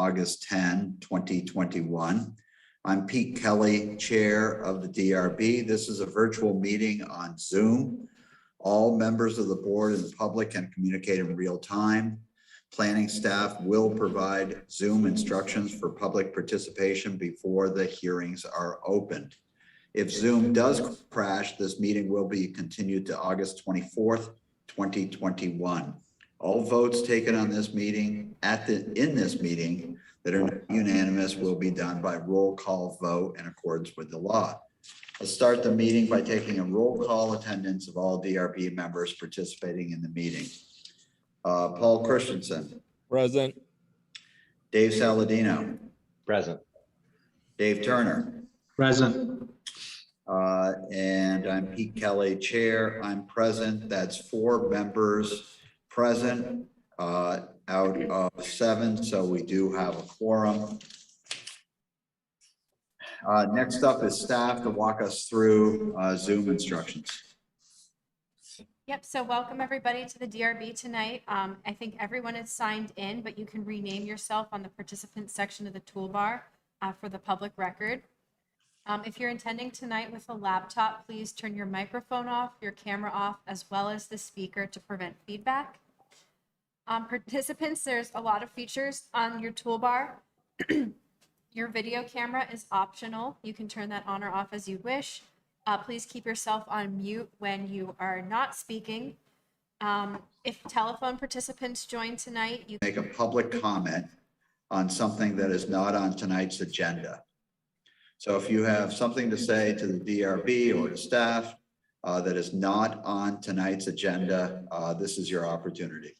August 10, 2021. I'm Pete Kelly, Chair of the DRB. This is a virtual meeting on Zoom. All members of the board and the public can communicate in real time. Planning staff will provide Zoom instructions for public participation before the hearings are opened. If Zoom does crash, this meeting will be continued to August 24th, 2021. All votes taken on this meeting in this meeting that are not unanimous will be done by roll call vote in accordance with the law. Let's start the meeting by taking a roll call attendance of all DRB members participating in the meeting. Paul Christensen. Present. Dave Saladino. Present. Dave Turner. Present. And I'm Pete Kelly, Chair. I'm present. That's 4 members present out of 7, so we do have a quorum. Next up is staff to walk us through Zoom instructions. Yep, so welcome everybody to the DRB tonight. I think everyone is signed in, but you can rename yourself on the participant section of the toolbar for the public record. If you're attending tonight with a laptop, please turn your microphone off, your camera off, as well as the speaker to prevent feedback. Participants, there's a lot of features on your toolbar. Your video camera is optional. You can turn that on or off as you wish. Please keep yourself on mute when you are not speaking. If telephone participants join tonight, you make a public comment on something that is not on tonight's agenda. So if you have something to say to the DRB or to staff that is not on tonight's agenda, this is your opportunity.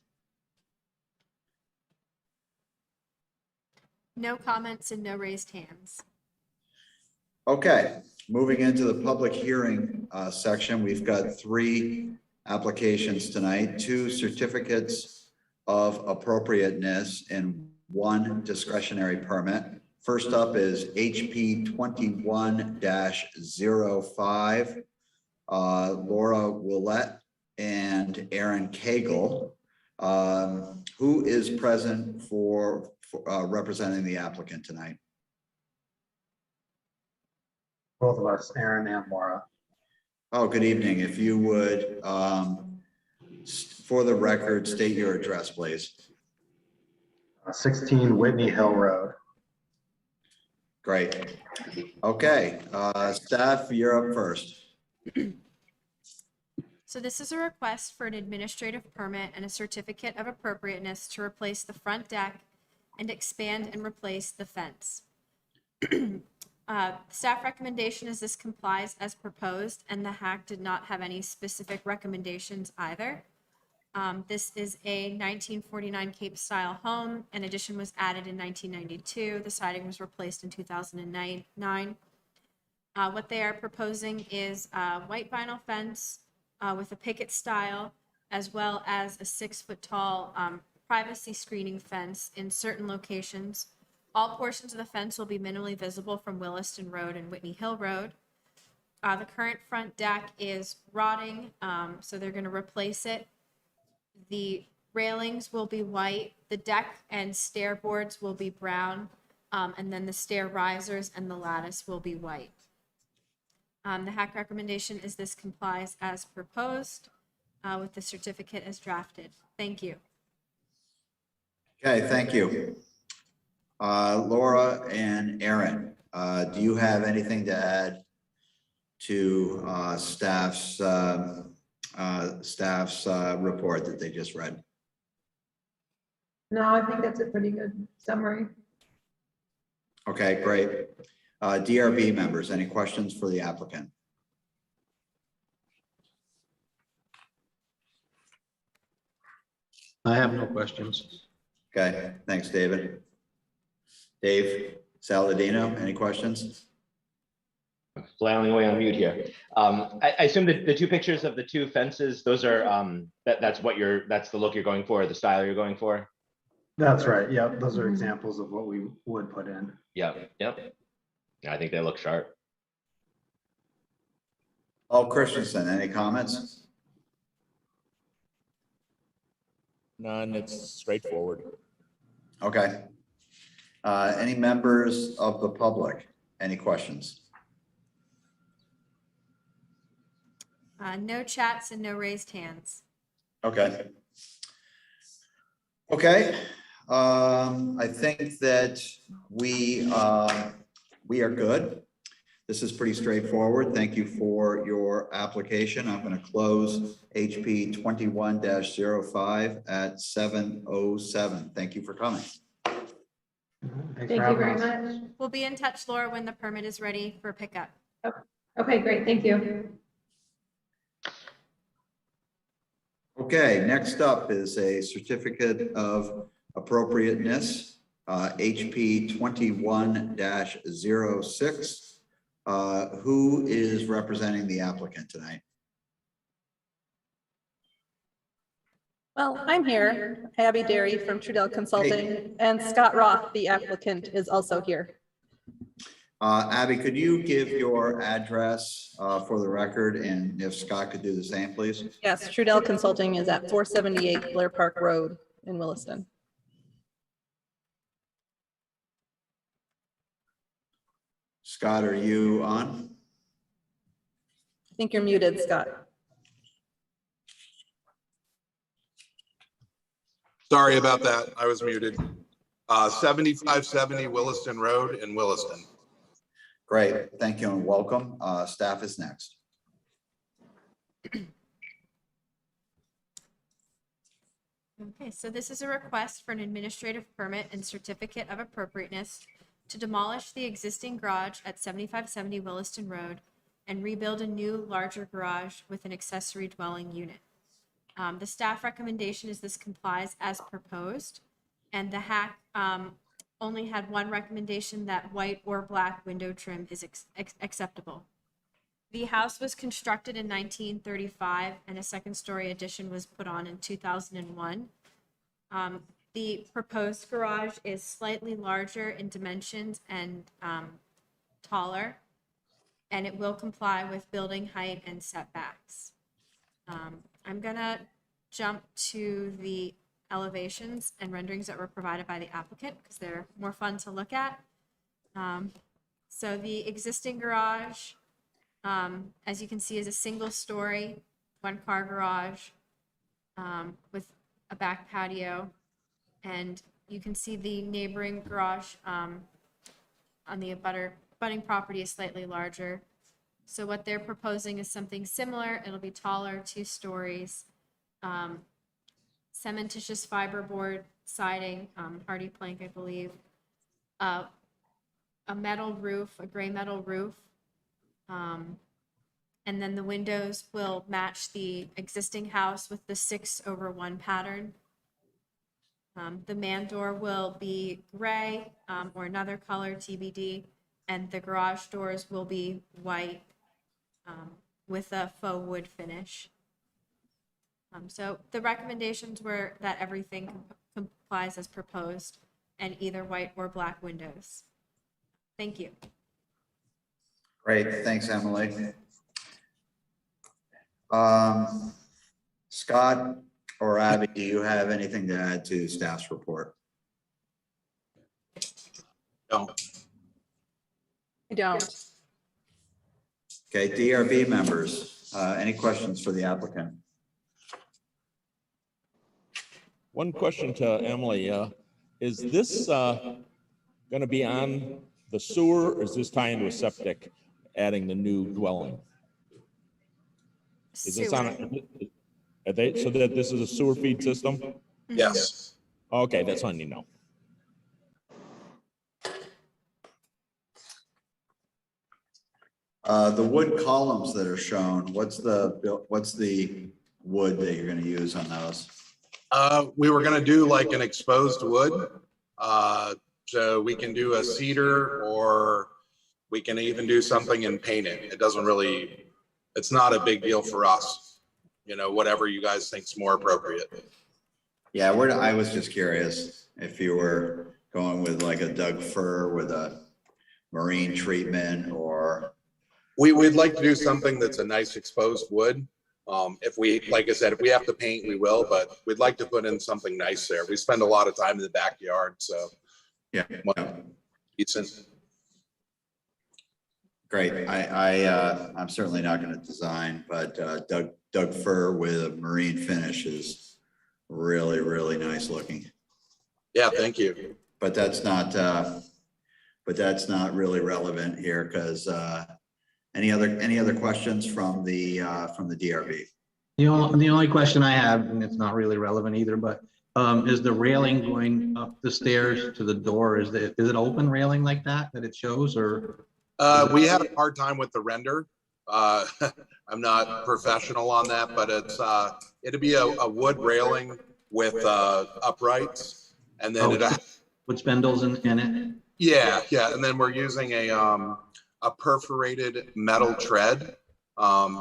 no comments and no raised hands. Okay, moving into the public hearing section, we've got 3 applications tonight, 2 certificates of appropriateness and 1 discretionary permit. First up is HP 21-05, Laura Willett and Aaron Cagle. Who is present for representing the applicant tonight? Both of us, Aaron and Laura. Oh, good evening. If you would, for the record, state your address, please. 16 Whitney Hill Road. Great. Okay, staff, you're up first. So this is a request for an administrative permit and a certificate of appropriateness to replace the front deck and expand and replace the fence. Staff recommendation is this complies as proposed, and the HAC did not have any specific recommendations either. This is a 1949 Cape style home. An addition was added in 1992. The siding was replaced in 2009. What they are proposing is a white vinyl fence with a picket style, as well as a 6-foot tall privacy screening fence in certain locations. All portions of the fence will be minimally visible from Williston Road and Whitney Hill Road. The current front deck is rotting, so they're going to replace it. The railings will be white. The deck and stair boards will be brown, and then the stair risers and the lattice will be white. The HAC recommendation is this complies as proposed with the certificate as drafted. Thank you. Okay, thank you. Laura and Aaron, do you have anything to add to staff's report that they just read? No, I think that's a pretty good summary. Okay, great. DRB members, any questions for the applicant? I have no questions. Okay, thanks, David. Dave Saladino, any questions? Flailing away on mute here. I assume that the 2 pictures of the 2 fences, those are that's the look you're going for, the style you're going for. That's right. Yeah, those are examples of what we would put in. Yep. Yeah, I think they look sharp. Paul Christensen, any comments? None, it's straightforward. Okay. Any members of the public? Any questions? No chats and no raised hands. Okay. Okay, I think that we are good. This is pretty straightforward. Thank you for your application. I'm going to close HP 21-05 at 7:07. Thank you for coming. Thanks Thank for you having very us. much. We'll be in touch, Laura, when the permit is ready for pickup. Okay, great, thank you. Okay, next up is a certificate of appropriateness, HP 21-06. Who is representing the applicant tonight? Well, I'm here, Abby Derry from Trudell Consulting, and Scott Roth, the applicant, is also here. Abby, could you give your address for the record, and if Scott could do the same, please? Yes, Trudell Consulting is at 478 Blair Park Road in Williston. Scott, are you on? I think you're muted, Scott. Sorry about that. I was muted. 7570 Williston Road in Williston. Great, thank you and welcome. Staff is next. Okay, so this is a request for an administrative permit and certificate of appropriateness to demolish the existing garage at 7570 Williston Road and rebuild a new, larger garage with an accessory dwelling unit. The staff recommendation is this complies as proposed, and the hack only had one recommendation, that white or black window trim is acceptable. The house was constructed in 1935 and a second-story addition was put on in 2001. The proposed garage is slightly larger in dimensions and taller, and it will comply with building height and setbacks. I'm gonna jump to the elevations and renderings that were provided by the applicant because they're more fun to look at. So the existing garage, as you can see, is a single story, one-car garage with a back patio. And you can see the neighboring garage on the abutting property is slightly larger. So what they're proposing is something similar. It'll be taller, 2 stories, cementitious fiberboard siding, hardy plank, I believe, a metal roof, a gray metal roof, and then the windows will match the existing house with the 6/1 pattern. The man door will be gray or another color, TBD, and the garage doors will be white with a faux wood finish. So the recommendations were that everything complies as proposed and either white or black windows. Thank you. Great, thanks, Emily. Scott or Abby, do you have anything to add to staff's report? No. I don't. Okay, DRB members, any questions for the applicant? One question to Emily, is this going to be on the sewer, or is this tying to a septic, adding the new dwelling? Is this on, are they, so that this is a sewer feed system? Yes. Okay, that's all I need to know. The wood columns that are shown, what's the wood that you're going to use on those? We were going to do like an exposed wood. So we can do a cedar, or we can even do something and paint it. It doesn't really, it's not a big deal for us. You know, whatever you guys think's more appropriate. Yeah, I was just curious if you were going with like a Doug fir with a marine treatment, or. We'd like to do something that's a nice exposed wood. If we, like I said, if we have to paint, we will, but we'd like to put in something nice there. We spend a lot of time in the backyard, so Yeah, Decent. great. I'm certainly not going to design, but Doug fir with a marine finish is really, really nice looking. Yeah, thank you. But that's not really relevant here because any other questions from the DRB? The only question I have, and it's not really relevant either, but is the railing going up the stairs to the door? Is it open railing like that it shows, or? We had a hard time with the render. I'm not professional on that, but it'll be a wood railing with uprights, and then With spindles in it? yeah, and then we're using a perforated metal tread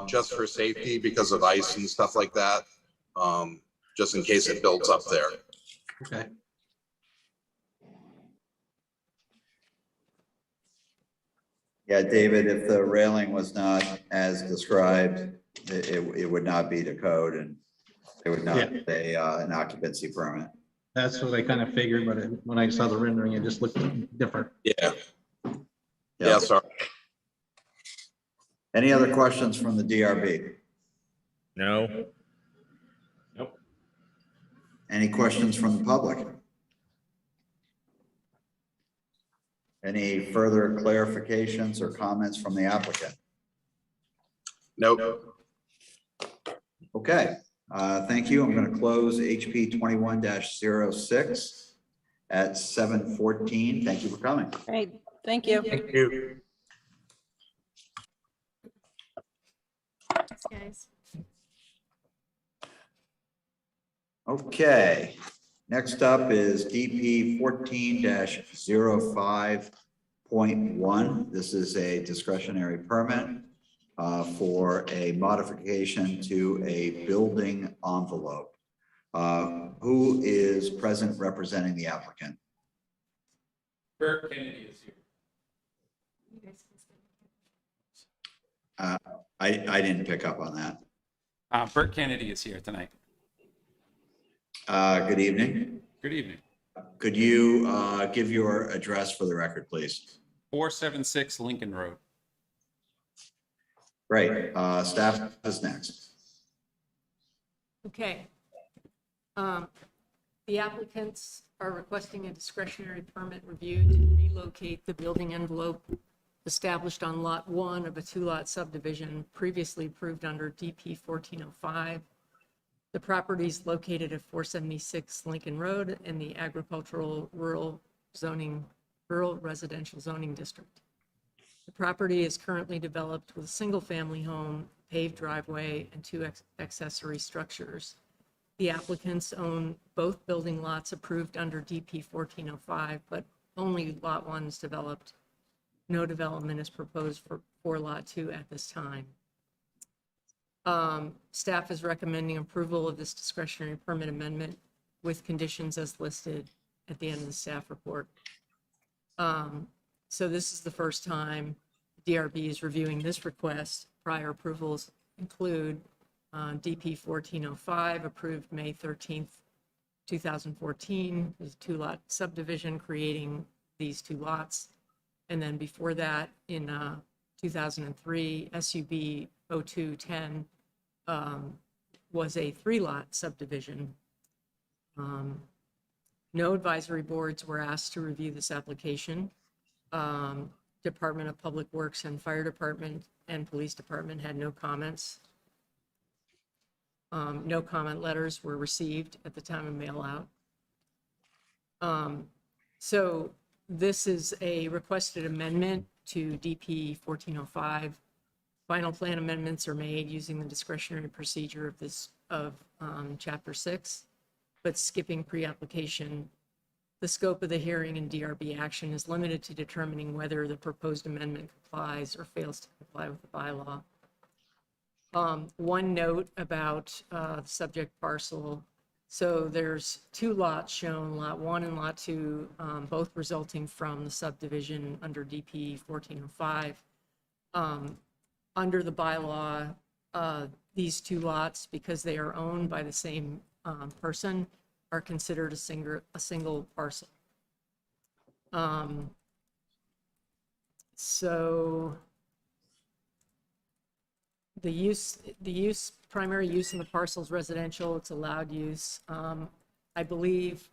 just for safety because of ice and stuff like that, just in case it builds up there. Okay. Yeah, David, if the railing was not as described, it would not be to code and it would not be an occupancy permit. That's what I kind of figured, but when I saw the rendering, it just looked different. Yeah, sorry. Any other questions from the DRB? No? Nope. Any questions from the public? Any further clarifications or comments from the applicant? Nope. Okay, thank you. I'm going to close HP 21-06 at 7:14. Thank you for coming. Great, thank you. Thank you. Thanks, guys. Okay, next up is DP 14-05.1. This is a discretionary permit for a modification to a building envelope. Who is present representing the applicant? Bert Kennedy is here. I didn't pick up on that. Bert Kennedy is here tonight. Good evening. Good evening. Could you give your address for the record, please? 476 Lincoln Road. Great. Staff is next. Okay. The applicants are requesting a discretionary permit review to relocate the building envelope established on Lot 1 of a 2-lot subdivision previously approved under DP 1405. The property is located at 476 Lincoln Road in the agricultural rural residential zoning district. The property is currently developed with a single-family home, paved driveway, and 2 accessory structures. The applicants own both building lots approved under DP 1405, but only Lot 1 is developed. No development is proposed for Lot 2 at this time. Staff is recommending approval of this discretionary permit amendment with conditions as listed at the end of the staff report. So this is the first time DRB is reviewing this request. Prior approvals include DP 1405, approved May 13th, 2014, is a 2-lot subdivision creating these 2 lots. And then before that, in 2003, SUB 0210 was a 3-lot subdivision. No advisory boards were asked to review this application. Department of Public Works and Fire Department and Police Department had no comments. No comment letters were received at the time of mail out. So this is a requested amendment to DP 1405. Final plan amendments are made using the discretionary procedure of Chapter 6, but skipping pre-application. The scope of the hearing and DRB action is limited to determining whether the proposed amendment complies or fails to comply with the bylaw. One note about the subject parcel. So there's 2 lots shown, Lot 1 and Lot 2, both resulting from the subdivision under DP 1405. Under the bylaw, these 2 lots, because they are owned by the same person, are considered a single parcel. So primary use in the parcel is residential, it's allowed use. I believe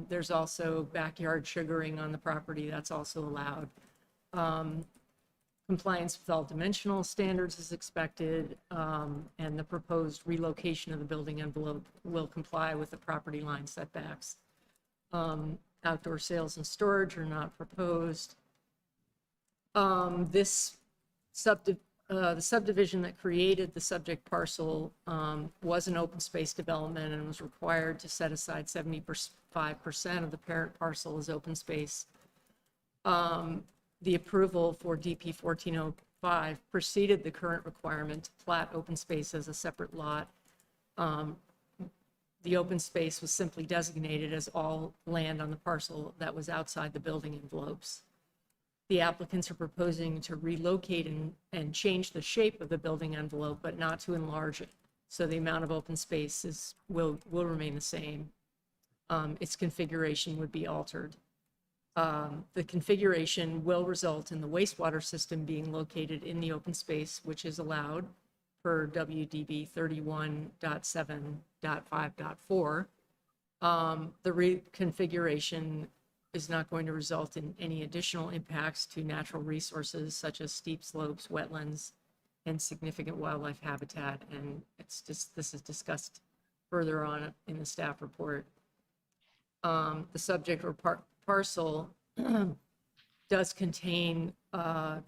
there's also backyard sugaring on the property, that's also allowed. Compliance with all dimensional standards is expected, and the proposed relocation of the building envelope will comply with the property line setbacks. Outdoor sales and storage are not proposed. The subdivision that created the subject parcel was an open space development and was required to set aside 75% of the parent parcel as open space. The approval for DP 1405 preceded the current requirement to plat open space as a separate lot. The open space was simply designated as all land on the parcel that was outside the building envelopes. The applicants are proposing to relocate and change the shape of the building envelope, but not to enlarge it. So the amount of open space will remain the same. Its configuration would be altered. The configuration will result in the wastewater system being located in the open space, which is allowed per WDB 31.7.5.4. The reconfiguration is not going to result in any additional impacts to natural resources such as steep slopes, wetlands, and significant wildlife habitat. And this is discussed further on in the staff report. The subject or parcel does contain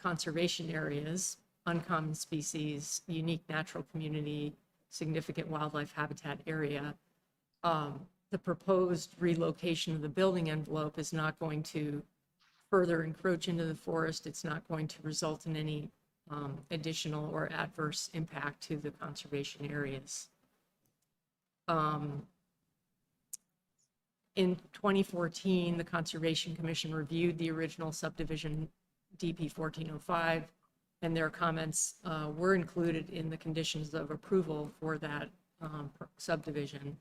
conservation areas, uncommon species, unique natural community, significant wildlife habitat area. The proposed relocation of the building envelope is not going to further encroach into the forest. It's not going to result in any additional or adverse impact to the conservation areas. In 2014, the Conservation Commission reviewed the original subdivision DP 1405, and their comments were included in the conditions of approval for that subdivision.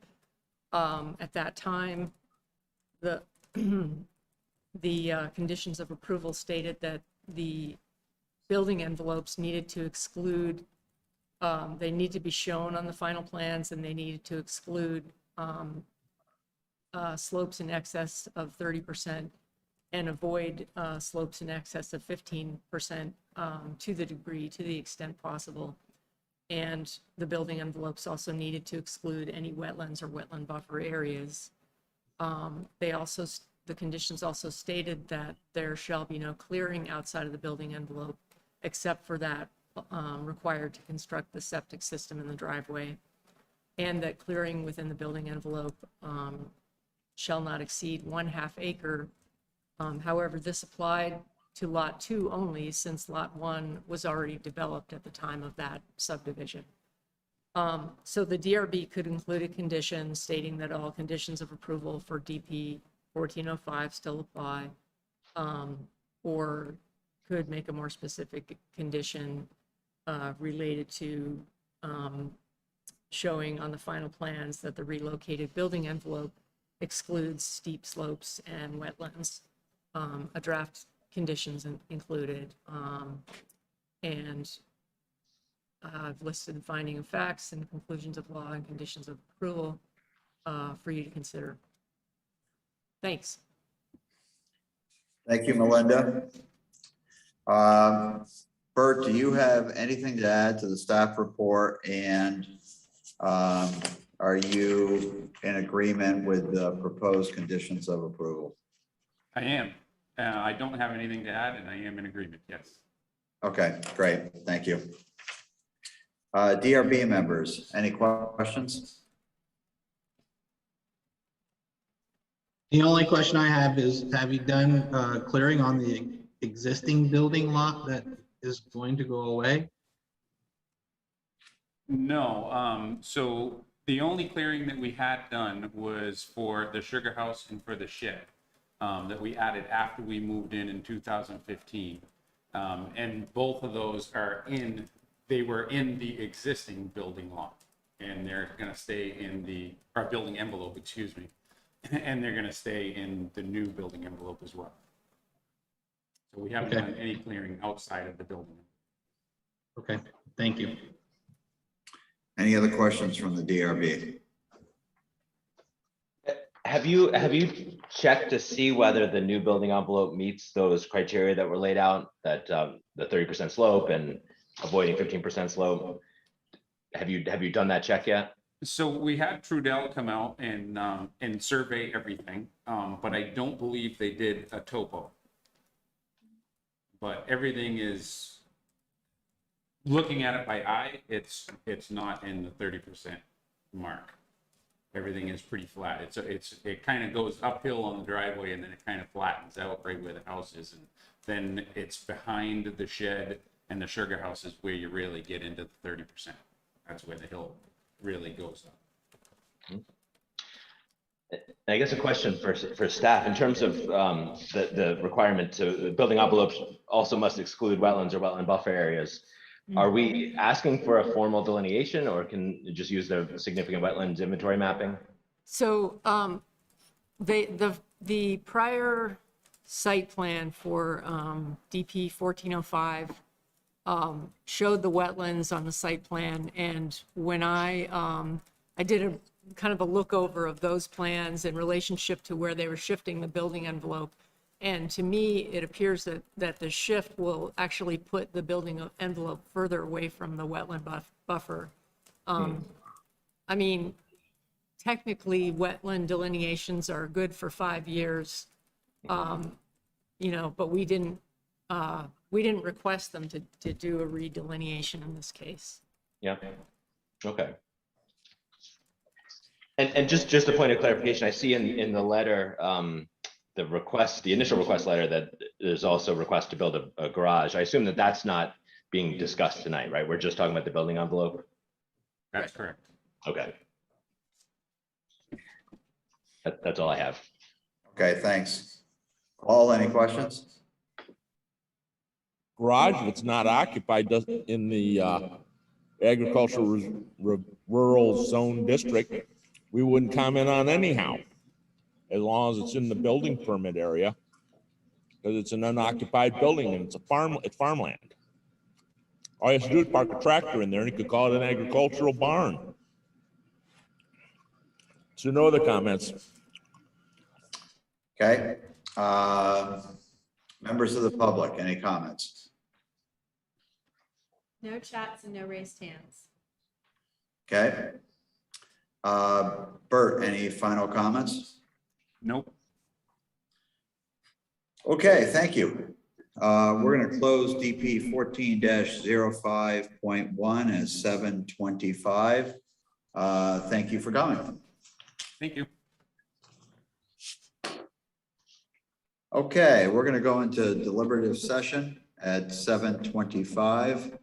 At that time, the conditions of approval stated that the building envelopes needed to exclude, they need to be shown on the final plans, and they needed to exclude slopes in excess of 30% and avoid slopes in excess of 15% to the extent possible. And the building envelopes also needed to exclude any wetlands or wetland buffer areas. The conditions also stated that there shall be no clearing outside of the building envelope except for that required to construct the septic system in the driveway, and that clearing within the building envelope shall not exceed 1/2 acre. However, this applied to lot 2 only, since lot 1 was already developed at the time of that subdivision. So the DRB could include a condition stating that all conditions of approval for DP 1405 still apply, or could make a more specific condition related to showing on the final plans that the relocated building envelope excludes steep slopes and wetlands. A draft conditions included, and I've listed finding of facts and conclusions of law and conditions of approval for you to consider. Thanks. Thank you, Melinda. Bert, do you have anything to add to the staff report? And are you in agreement with the proposed conditions of approval? I am. I don't have anything to add, and I am in agreement, yes. Okay, great. Thank you. DRB members, any questions? The only question I have is, have you done clearing on the existing building lot that is going to go away? No, so the only clearing that we had done was for the sugar house and for the shed that we added after we moved in 2015. And both of those they were in the existing building lot, and they're gonna stay in our building envelope, excuse me. And they're gonna stay in the new building envelope as well. So we haven't Okay. done any clearing outside of the building. Okay, thank you. Any other questions from the DRB? Have you checked to see whether the new building envelope meets those criteria that were laid out, that the 30% slope and avoiding 15% slope? Have you done that check yet? So we had Trudell come out and survey everything, but I don't believe they did a topo. But everything is, looking at it by eye, it's not in the 30% mark. Everything is pretty flat. It kind of goes uphill on the driveway and then it kind of flattens out right where the house is. And then it's behind the shed and the sugar house is where you really get into the 30%. That's where the hill really goes up. I guess a question for staff in terms of the requirement to building envelopes also must exclude wetlands or wetland buffer areas. Are we asking for a formal delineation or can you just use the significant wetlands inventory mapping? So the prior site plan for DP 1405 showed the wetlands on the site plan. And when I did a kind of a look over of those plans in relationship to where they were shifting the building envelope. And to me, it appears that the shift will actually put the building envelope further away from the wetland buffer. I mean, technically, wetland delineations are good for 5 years, you know, but we didn't request them to do a redelineation in this case. Yeah. Okay. And just a point of clarification, I see in the letter, the initial request letter, that there's also a request to build a garage. I assume that that's not being discussed tonight, right? We're just talking about the building envelope. That's correct. Okay. That's all I have. Okay, thanks. Paul, any questions? Garage, if it's not occupied, doesn't in the agricultural rural zone district, we wouldn't comment on anyhow, as long as it's in the building permit area, because it's an unoccupied building and it's farmland. All you have to do is park a tractor in there and you could call it an agricultural barn. So no other comments. Okay. Members of the public, any comments? No chats and no raised hands. Okay. Bert, any final comments? Nope. Okay, thank you. We're going to close DP 14-05.1 at 7:25. Thank you for coming. Thank you. Okay, we're going to go into deliberative session at 7:25.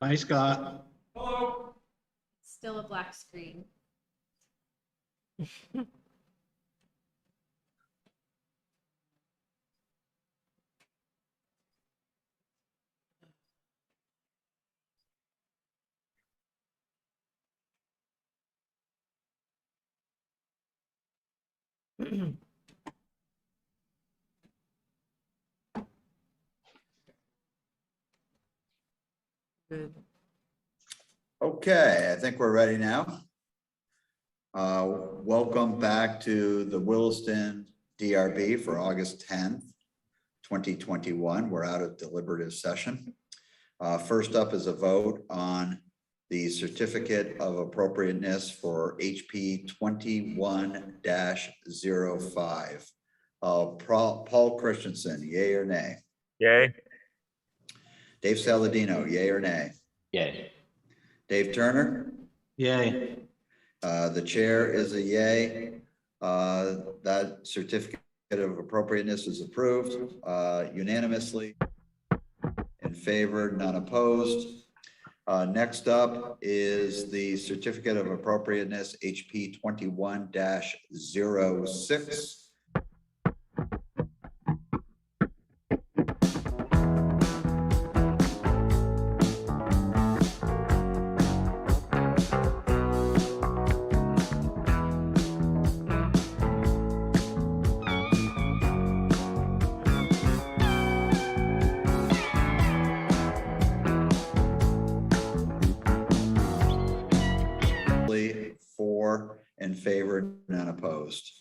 Hi, Scott. Still a black screen. Good. Okay, I think we're ready now. Welcome back to the Williston DRB for August 10th, 2021. We're out of deliberative session. First up is a vote on the certificate of appropriateness for HP 21-05. Paul Christensen, yay or nay? Yay. Dave Saladino, yay or nay? Yay. Dave Turner? Yay. The chair is a yay. That certificate of appropriateness is approved unanimously. In favor, none opposed. Next up is the certificate of appropriateness HP 21-06. For, in favor, none opposed.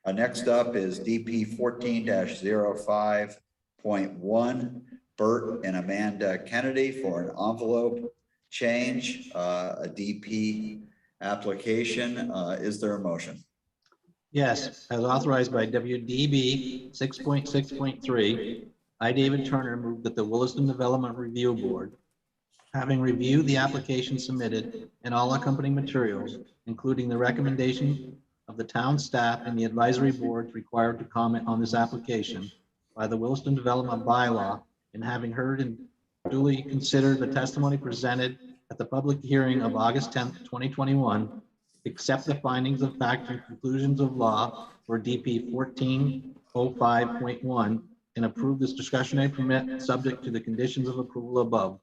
Next up is DP 14-05.1, Bert and Amanda Kennedy for an envelope change, a DP application. Is there a motion? Yes, as authorized by WDB 6.6.3, I, David Turner, move that the Williston Development Review Board, having reviewed the application submitted and all accompanying materials, including the recommendation of the town staff and the advisory boards required to comment on this application by the Williston Development Bylaw, and having heard and duly considered the testimony presented at the public hearing of August 10th, 2021, accept the findings of fact and conclusions of law for DP 1405.1 and approve this discretionary permit subject to the conditions of approval above.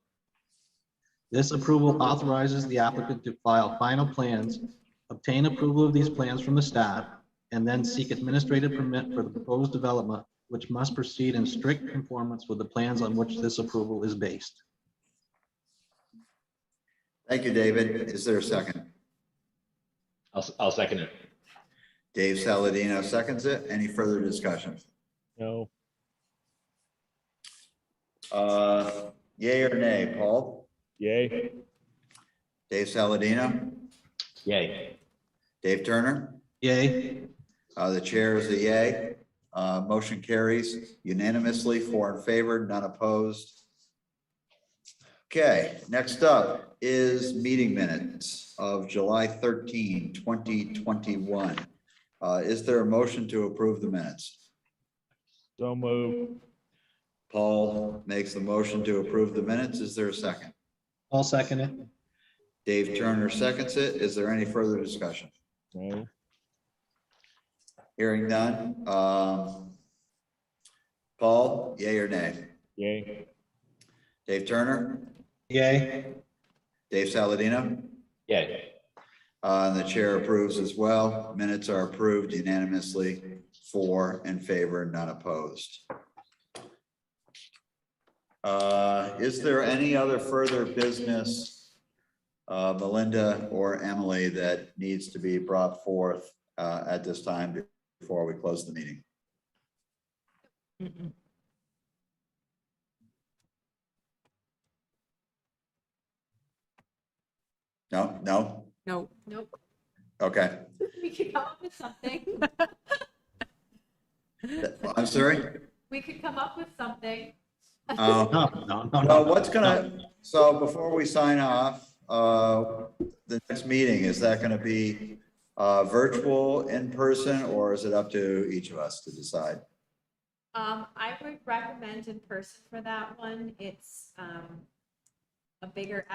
This approval authorizes the applicant to file final plans, obtain approval of these plans from the staff, and then seek administrative permit for the proposed development, which must proceed in strict conformance with the plans on which this approval is based. Thank you, David. Is there a second? I'll second it. Dave Saladino seconds it. Any further discussion? No. Yay or nay, Paul? Yay. Dave Saladino? Yay. Dave Turner? Yay. The chair is a yay. Motion carries unanimously, 4 in favor, none opposed. Okay, next up is meeting minutes of July 13, 2021. Is there a motion to approve the minutes? So move. Paul makes the motion to approve the minutes. Is there a second? I'll second it. Dave Turner seconds it. Is there any further discussion? No. Hearing none. Paul, yay or nay? Yay. Dave Turner? Yay. Dave Saladino? Yay. And the chair approves as well. Minutes are approved unanimously, 4 in favor, none opposed. Is there any other further business, Melinda or Emily, that needs to be brought forth at this time before we close the meeting? Mm-mm. No, no? No. Nope. Okay. We could come up with something. I'm sorry? We could come up with something. Oh. No. Well, what's gonna, so before we sign off, the next meeting, is that gonna be virtual, in person, or is it up to each of us to decide? I would recommend in person for that one. It's, a bigger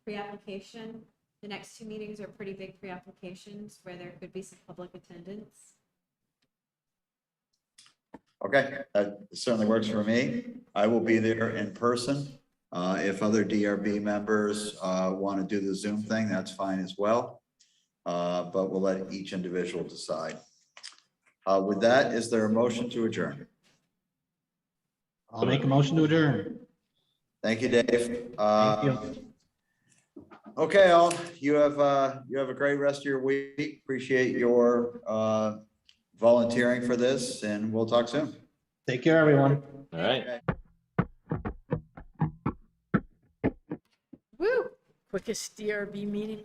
pre-application. The next two meetings are pretty big pre-applications where there could be some public attendance. Okay, that certainly works for me. I will be there in person. If other DRB members want to do the Zoom thing, that's fine as well. But we'll let each individual decide. With that, is there a motion to adjourn? I'll make a motion to adjourn. Thank you, Dave. Thank you. Okay, all, you have a great rest of your week. Appreciate your volunteering for this, and we'll talk soon. Take care, everyone. All right. Woo! Quickest DRB meeting.